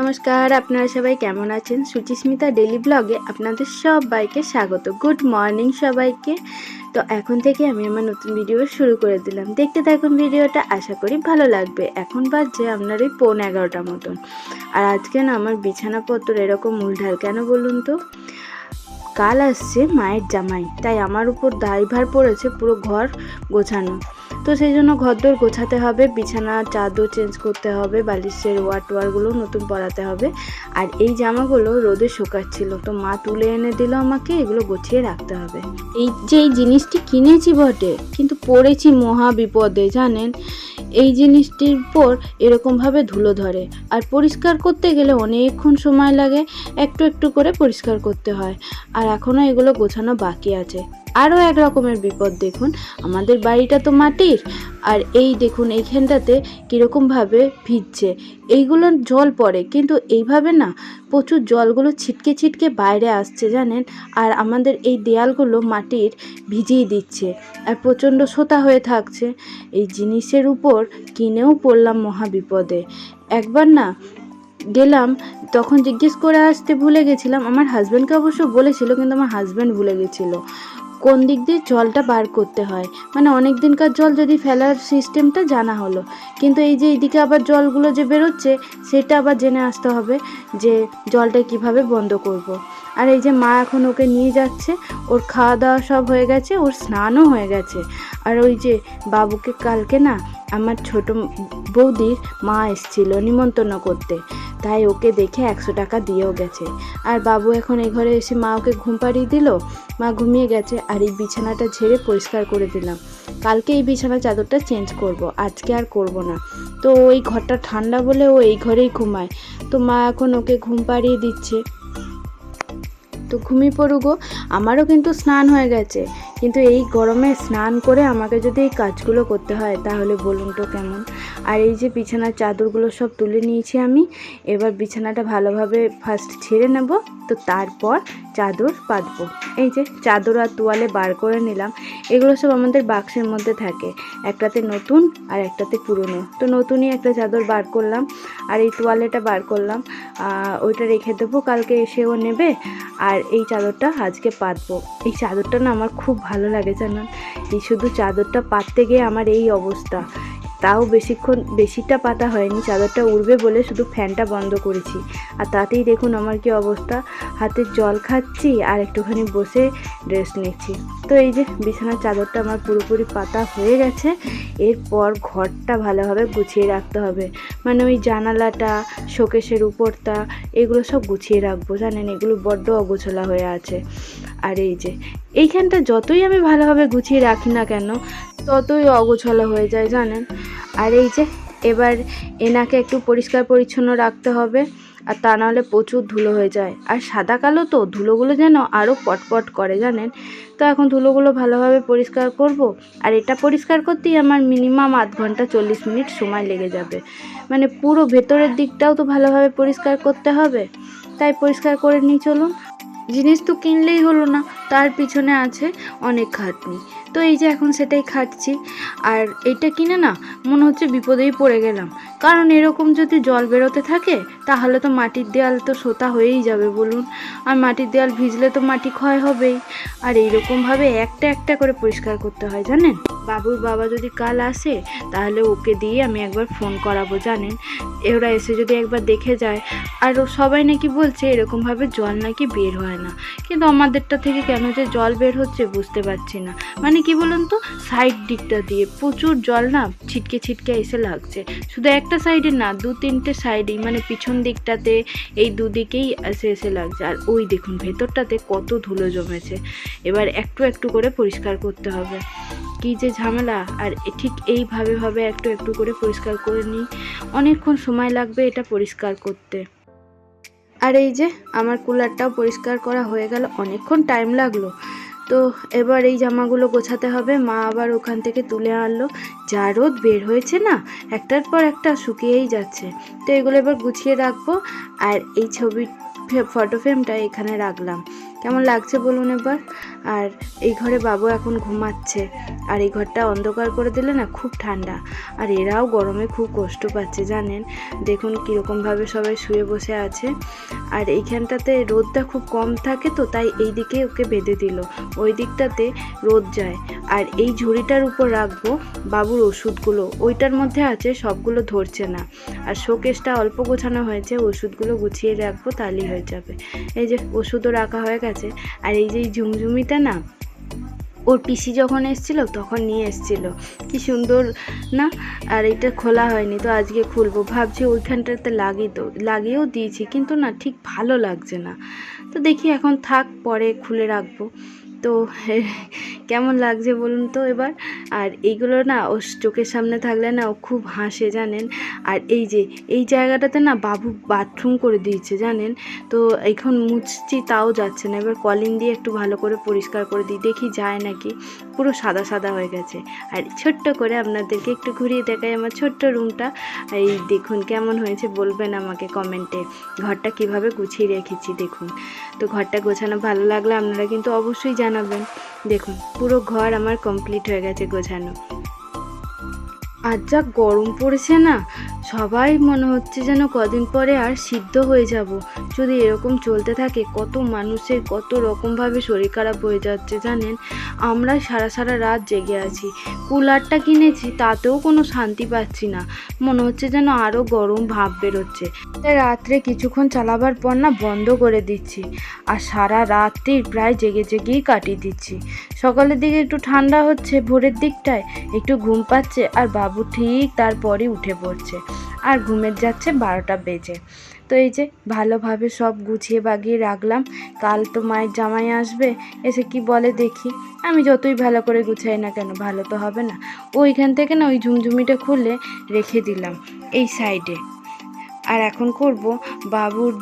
নমস্কার, আপনারা সবাই কেমন আছেন? সুচিস্মিতা ডেইলি ব্লগে আপনাদের সবাইকে স্বাগত। গুড মর্নিং সবাইকে। তো এখন থেকে আমি আমার নতুন ভিডিও শুরু করে দিলাম। দেখতে থাকুন ভিডিওটা, আশা করি ভালো লাগবে। এখন বাজছে আপনার ওই 11:15 মতন। আর আজকে না আমার বিছানাপত্র এরকম উল্ঢাল কেন বলুন তো? কাল আসছে মায়ের জামাই, তাই আমার উপর দায়ভার পড়েছে পুরো ঘর গোছানো। তো সেই জন্য ঘরদোর গোছাতে হবে, বিছানা চাদর চেঞ্জ করতে হবে, বালিশের ওয়ারগুলো নতুন পরাতে হবে। আর এই জামাগুলো রোদে শুকাচ্ছিল, তো মা তুলে এনে দিল আমাকে, এগুলো গুছিয়ে রাখতে হবে। এই জিনিসটি কিনেছি বটে, কিন্তু পড়েছি মহা বিপদে জানেন। এই জিনিসটির উপর এরকমভাবে ধুলো ধরে, আর পরিষ্কার করতে গেলে অনেকক্ষণ সময় লাগে, একটু একটু করে পরিষ্কার করতে হয়। আর এখনও এগুলো গোছানো বাকি আছে। আরও এক রকমের বিপদ দেখুন, আমাদের বাড়িটা তো মাটির, আর এই দেখুন এইখানটাতে কীরকমভাবে ভিজছে। এইগুলো জল পড়ে, কিন্তু এইভাবে না প্রচুর জলগুলো ছিটকে ছিটকে বাইরে আসছে জানেন। আর আমাদের এই দেয়ালগুলো মাটির ভিজিয়ে দিচ্ছে, আর প্রচণ্ড সোতা হয়ে থাকছে। এই জিনিসের উপর কিনেও পড়লাম মহা বিপদে। একবার না গেলাম, তখন জিজ্ঞেস করে আসতে ভুলে গেছিলাম। আমার হাজব্যান্ডকে অবশ্য বলেছিল, কিন্তু আমার হাজব্যান্ড ভুলে গেছিলো কোন দিক দিয়ে জলটা বার করতে হয়। মানে অনেক দিনকার জল যদি ফেলার সিস্টেমটা জানা হলো, কিন্তু এই যে এইদিকে আবার জলগুলো যে বেরোচ্ছে সেটা আবার জেনে আসতে হবে যে জলটা কিভাবে বন্ধ করব। আর এই যে মা এখন ওকে নিয়ে যাচ্ছে, ওর খাওয়া দাওয়া সব হয়ে গেছে, ওর স্নানও হয়ে গেছে। আর ওই যে বাবুকে কালকে না আমার ছোট বৌদির মা এসেছিল নিমন্ত্রণ করতে, তাই ওকে দেখে 100 টাকা দিয়েও গেছে। আর বাবু এখন এই ঘরে এসে মা ওকে ঘুম পাড়িয়ে দিল, মা ঘুমিয়ে গেছে। আর এই বিছানাটা ঝেড়ে পরিষ্কার করে দিলাম। কালকে এই বিছানার চাদরটা চেঞ্জ করব, আজকে আর করব না। তো ওই ঘরটা ঠান্ডা বলে ও এই ঘরেই ঘুমায়। তো মা এখন ওকে ঘুম পাড়িয়ে দিচ্ছে, তো ঘুমিয়ে পড়ুগো। আমারও কিন্তু স্নান হয়ে গেছে, কিন্তু এই গরমে স্নান করে আমাকে যদি এই কাজগুলো করতে হয় তাহলে বলুন তো কেমন। আর এই যে বিছানার চাদরগুলো সব তুলে নিয়েছি আমি, এবার বিছানাটা ভালোভাবে ফার্স্ট ছেড়ে নেব, তো তারপর চাদর পাতবো। এই যে চাদর আর তোয়ালে বার করে নিলাম, এগুলো সব আমাদের বাক্সের মধ্যে থাকে, একটাতে নতুন আর একটাতে পুরনো। তো নতুনই একটা চাদর বার করলাম, আর এই তোয়ালেটা বার করলাম, ওইটা রেখে দেবো, কালকে এসেও নেবে। আর এই চাদরটা আজকে পাতবো। এই চাদরটা না আমার খুব ভালো লাগে জানেন। এই শুধু চাদরটা পাততে গিয়ে আমার এই অবস্থা, তাও বেশিটা পাতা হয়নি, চাদরটা উড়বে বলে শুধু ফ্যানটা বন্ধ করেছি। আর তাতেই দেখুন আমার কি অবস্থা, হাতে জল খাচ্ছি আর একটুখানি বসে রেস্ট নিচ্ছি। তো এই যে বিছানার চাদরটা আমার পুরোপুরি পাতা হয়ে গেছে। এরপর ঘরটা ভালোভাবে গুছিয়ে রাখতে হবে, মানে ওই জানালাটা, শোকেসের উপরটা, এগুলো সব গুছিয়ে রাখবো জানেন, এগুলো বড্ড অগোছালো হয়ে আছে। আর এই যে এইখানটা যতই আমি ভালোভাবে গুছিয়ে রাখি না কেন, ততই অগোছালো হয়ে যায় জানেন। আর এই যে এবার এনাকে একটু পরিষ্কার পরিচ্ছন্ন রাখতে হবে, আর তা নাহলে প্রচুর ধুলো হয়ে যায়। আর সাদা কালো তো ধুলোগুলো যেন আরও পটপট করে জানেন। তো এখন ধুলোগুলো ভালোভাবে পরিষ্কার করব। আর এটা পরিষ্কার করতেই আমার মিনিমাম 1/2 ঘন্টা 40 মিনিট সময় লেগে যাবে। মানে পুরো ভেতরের দিকটাও তো ভালোভাবে পরিষ্কার করতে হবে, তাই পরিষ্কার করে নিই চলুন। জিনিস তো কিনলেই হলো না, তার পিছনে আছে অনেক খাটনি। তো এই যে এখন সেটাই খাটছি। আর এইটা কিনে না মনে হচ্ছে বিপদেই পড়ে গেলাম, কারণ এরকম যদি জল বেরোতে থাকে তাহলে তো মাটির দেয়াল তো সোতা হয়েই যাবে বলুন। আর মাটির দেয়াল ভিজলে তো মাটি ক্ষয় হবেই। আর এইরকমভাবে একটা একটা করে পরিষ্কার করতে হয় জানেন। বাবুর বাবা যদি কাল আসে তাহলে ওকে দিয়ে আমি একবার ফোন করাবো জানেন, ওরা এসে যদি একবার দেখে যায়। আর সবাই নাকি বলছে এরকমভাবে জল নাকি বের হয় না, কিন্তু আমাদেরটা থেকে কেন যে জল বের হচ্ছে বুঝতে পারছি না। মানে কি বলুন তো, সাইড দিকটা দিয়ে প্রচুর জল না ছিটকে ছিটকে এসে লাগছে, শুধু একটা সাইডে না, 2-3টে সাইডেই, মানে পিছন দিকটাতে, এই দুদিকেই এসে লাগছে। আর ওই দেখুন ভেতরটাতে কত ধুলো জমেছে, এবার একটু একটু করে পরিষ্কার করতে হবে। কী যে ঝামেলা। আর ঠিক এইভাবে একটু একটু করে পরিষ্কার করে নিই, অনেকক্ষণ সময় লাগবে এটা পরিষ্কার করতে। আর এই যে আমার কুলারটাও পরিষ্কার করা হয়ে গেল, অনেকক্ষণ টাইম লাগলো। তো এবার এই জামাগুলো গোছাতে হবে, মা আবার ওখান থেকে তুলে আনলো। যা রোদ বের হয়েছে না, একটার পর একটা শুকিয়েই যাচ্ছে। তো এগুলো এবার গুছিয়ে রাখবো। আর এই ফটো ফ্রেমটা এখানে রাখলাম, কেমন লাগছে বলুন এবার। আর এই ঘরে বাবু এখন ঘুমাচ্ছে, আর এই ঘরটা অন্ধকার করে দিলে না খুব ঠান্ডা, আর এরাও গরমে খুব কষ্ট পাচ্ছে জানেন। দেখুন কীরকমভাবে সবাই শুয়ে বসে আছে। আর এইখানটাতে রোদটা খুব কম থাকে তো, তাই এই দিকে ওকে বেঁধে দিল, ওই দিকটাতে রোদ যায়। আর এই ঝুড়িটার উপর রাখবো বাবুর ওষুধগুলো, ওইটার মধ্যে আছে, সবগুলো ধরছে না। আর শোকেসটা অল্প গোছানো হয়েছে, ওষুধগুলো গুছিয়ে রাখবো তাহলেই হয়ে যাবে। এই যে ওষুধও রাখা হয়ে গেছে। আর এই যে ঝুমঝুমিটা না, ওর পিসি যখন এসেছিলো তখন নিয়ে এসেছিলো, কি সুন্দর না। আর এটা খোলা হয়নি, তো আজকে খুলবো ভাবছি। ওইখানটাতে লাগিয়েও দিয়েছি, কিন্তু না ঠিক ভালো লাগছে না। তো দেখি এখন থাক, পরে খুলে রাখবো। তো কেমন লাগছে বলুন তো এবার। আর এইগুলো না ওর চোখের সামনে থাকলে না ও খুব হাসে জানেন। আর এই যে এই জায়গাটাতে না বাবু বাথরুম করে দিয়েছে জানেন। তো এখন মুছছি তাও যাচ্ছে না, এবার কলিং দিয়ে একটু ভালো করে পরিষ্কার করে দিই, দেখি যায় নাকি। পুরো সাদা সাদা হয়ে গেছে। আর ছোট্ট করে আপনাদেরকে একটু ঘুরিয়ে দেখাই আমার ছোট্ট রুমটা। এই দেখুন কেমন হয়েছে বলবেন আমাকে কমেন্টে। ঘরটা কিভাবে গুছিয়ে রেখেছি দেখুন। তো ঘরটা গোছানো ভালো লাগলে আপনারা কিন্তু অবশ্যই জানাবেন। দেখুন পুরো ঘর আমার কমপ্লিট হয়ে গেছে গোছানো। আর যা গরম পড়েছে না, সবাই মনে হচ্ছে যেন কদিন পরে আর সিদ্ধ হয়ে যাব। যদি এরকম চলতে থাকে কত মানুষের কত রকমভাবে শরীর খারাপ হয়ে যাচ্ছে জানেন। আমরা সারা রাত জেগে আছি, কুলারটা কিনেছি তাতেও কোনো শান্তি পাচ্ছি না, মনে হচ্ছে যেন আরও গরম ভাব বেরোচ্ছে। তাই রাত্রে কিছুক্ষণ চালাবার পর না বন্ধ করে দিচ্ছি, আর সারা রাত্রি প্রায় জেগেই কাটিয়ে দিচ্ছি। সকালের দিকে একটু ঠান্ডা হচ্ছে, ভোরের দিকটায় একটু ঘুম পাচ্ছে, আর বাবু ঠিক তারপরই উঠে পড়ছে, আর ঘুমের যাচ্ছে 12টা বেজে। তো এই যে ভালোভাবে সব গুছিয়ে বাগিয়ে রাখলাম। কাল তো মায়ের জামাই আসবে, এসে কি বলে দেখি। আমি যতই ভালো করে গুছাই না কেন ভালো তো হবে না। ওইখান থেকে না ওই ঝুমঝুমিটা খুলে রেখে দিলাম এই সাইডে। আর এখন করব বাবুর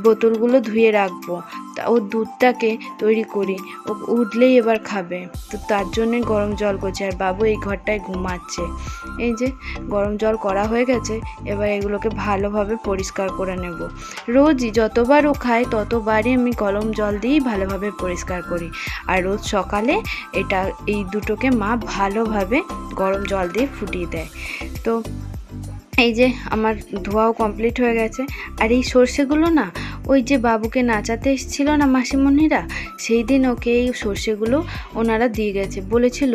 বোতলগুলো ধুয়ে রাখবো, তা ওর দুধটাকে তৈরি করি, ও উঠলেই এবার খাবে। তো তার জন্যে গরম জল করছে, আর বাবু এই ঘরটায় ঘুমাচ্ছে। এই যে গরম জল করা হয়ে গেছে, এবার এগুলোকে ভালোভাবে পরিষ্কার করে নেব। রোজই যতবার ও খায় ততবারই আমি গরম জল দিয়েই ভালোভাবে পরিষ্কার করি। আর রোজ সকালে এই দুটোকে মা ভালোভাবে গরম জল দিয়ে ফুটিয়ে দেয়। তো এই যে আমার ধোয়াও কমপ্লিট হয়ে গেছে। আর এই সর্ষেগুলো না ওই যে বাবুকে নাচাতে এসেছিলো না মাসিমণিরা, সেই দিন ওকে এই সর্ষেগুলো ওনারা দিয়ে গেছে। বলেছিল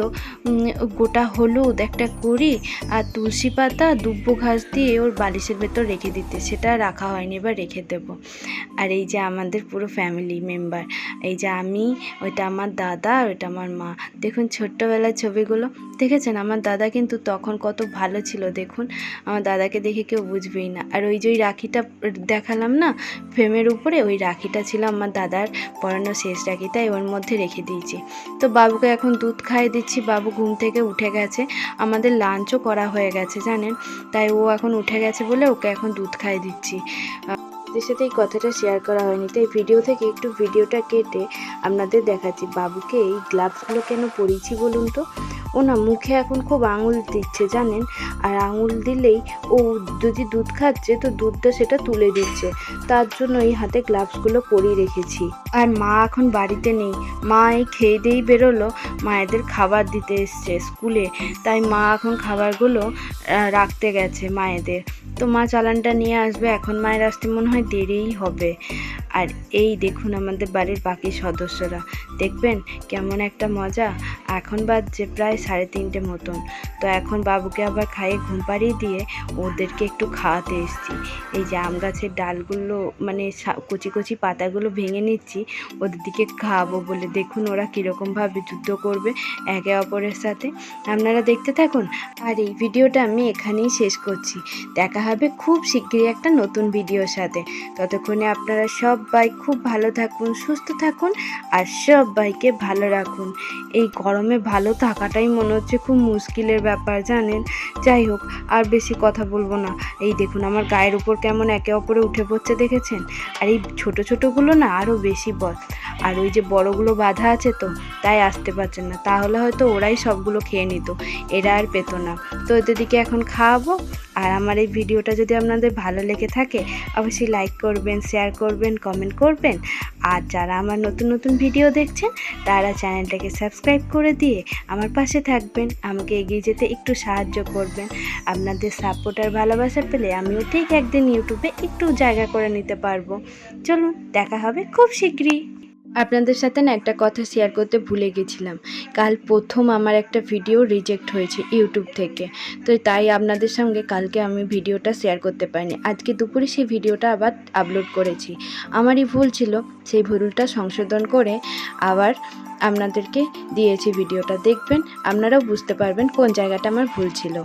গোটা হলুদ একটা কড়ি আর তুলসী পাতা দুব্ব ঘাস দিয়ে ওর বালিশের ভেতর রেখে দিতে, সেটা রাখা হয়নি, এবার রেখে দেবো। আর এই যে আমাদের পুরো ফ্যামিলি মেম্বার, এই যে আমি, ওইটা আমার দাদা, আর ওইটা আমার মা। দেখুন ছোট্টবেলার ছবিগুলো দেখেছেন। আমার দাদা কিন্তু তখন কত ভালো ছিল দেখুন, আমার দাদাকে দেখে কেউ বুঝবেই না। আর ওই যে ওই রাখিটা দেখালাম না ফ্রেমের উপরে, ওই রাখিটা ছিল আমার দাদার পরানো শেষ রাখি, তাই ওর মধ্যে রেখে দিয়েছি। তো বাবুকে এখন দুধ খাইয়ে দিচ্ছি, বাবু ঘুম থেকে উঠে গেছে, আমাদের লাঞ্চও করা হয়ে গেছে জানেন। তাই ও এখন উঠে গেছে বলে ওকে এখন দুধ খাইয়ে দিচ্ছি। আপনাদের সাথে এই কথাটা শেয়ার করা হয়নি, তাই ভিডিও থেকে একটু ভিডিওটা কেটে আপনাদের দেখাচ্ছি। বাবুকে এই গ্লাভসগুলো কেন পরিয়েছি বলুন তো। ও না মুখে এখন খুব আঙুল দিচ্ছে জানেন, আর আঙুল দিলেই ও যদি দুধ খাচ্ছে তো দুধটা সেটা তুলে দিচ্ছে, তার জন্য এই হাতে গ্লাভসগুলো পরিয়ে রেখেছি। আর মা এখন বাড়িতে নেই, মা এই খেয়ে দিয়েই বেরোলো, মায়েদের খাবার দিতে এসছে স্কুলে, তাই মা এখন খাবারগুলো রাখতে গেছে মায়েদের। তো মা চালানটা নিয়ে আসবে, এখন মায়ের আসতে মনে হয় দেরিই হবে। আর এই দেখুন আমাদের বাড়ির বাকি সদস্যরা, দেখবেন কেমন একটা মজা। এখন বাজছে প্রায় 3:30 মতন। তো এখন বাবুকে আবার খাইয়ে ঘুম পাড়িয়ে দিয়ে ওদেরকে একটু খাওয়াতে এসেছি। এই যে আম গাছের ডালগুলো মানে কচি কচি পাতাগুলো ভেঙে নিচ্ছি ওদের দিকে খাওয়াবো বলে। দেখুন ওরা কীরকমভাবে যুদ্ধ করবে একে অপরের সাথে, আপনারা দেখতে থাকুন। আর এই ভিডিওটা আমি এখানেই শেষ করছি, দেখা হবে খুব শিগগিরই একটা নতুন ভিডিওর সাথে। ততক্ষণে আপনারা সবাই খুব ভালো থাকুন, সুস্থ থাকুন, আর সবাইকে ভালো রাখুন। এই গরমে ভালো থাকাটাই মনে হচ্ছে খুব মুশকিলের ব্যাপার জানেন। যাই হোক, আর বেশি কথা বলবো না। এই দেখুন আমার গায়ের উপর কেমন একে অপরে উঠে পড়ছে দেখেছেন। আর এই ছোটোগুলো না আরও বেশি আর ওই যে বড়গুলো বাঁধা আছে তো, তাই আসতে পারছেন না, তাহলে হয়তো ওরাই সবগুলো খেয়ে নিত, এরা আর পেতো না। তো এদেরকে এখন খাওয়াবো, আর আমার এই ভিডিওটা যদি আপনাদের ভালো লেগে থাকে অবশ্যই লাইক করবেন, শেয়ার করবেন, কমেন্ট করবেন। আর যারা আমার নতুন নতুন ভিডিও দেখছেন তারা চ্যানেলটাকে সাবস্ক্রাইব করে দিয়ে আমার পাশে থাকবেন, আমাকে এগিয়ে যেতে একটু সাহায্য করবেন। আপনাদের সাপোর্ট আর ভালোবাসা পেলে আমিও ঠিক একদিন ইউটিউবে একটু জায়গা করে নিতে পারবো। চলুন দেখা হবে খুব শীঘ্রই। আপনাদের সাথে না একটা কথা শেয়ার করতে ভুলে গেছিলাম। কাল প্রথম আমার একটা ভিডিও রিজেক্ট হয়েছে ইউটিউব থেকে, তো তাই আপনাদের সঙ্গে কালকে আমি ভিডিওটা শেয়ার করতে পারিনি। আজকে দুপুরে সেই ভিডিওটা আবার আপলোড করেছি। আমারই ভুল ছিল, সেই ভুলটা সংশোধন করে আবার আপনাদেরকে দিয়েছি ভিডিওটা। দেখবেন আপনারাও বুঝতে পারবেন কোন জায়গাটা আমার ভুল ছিল।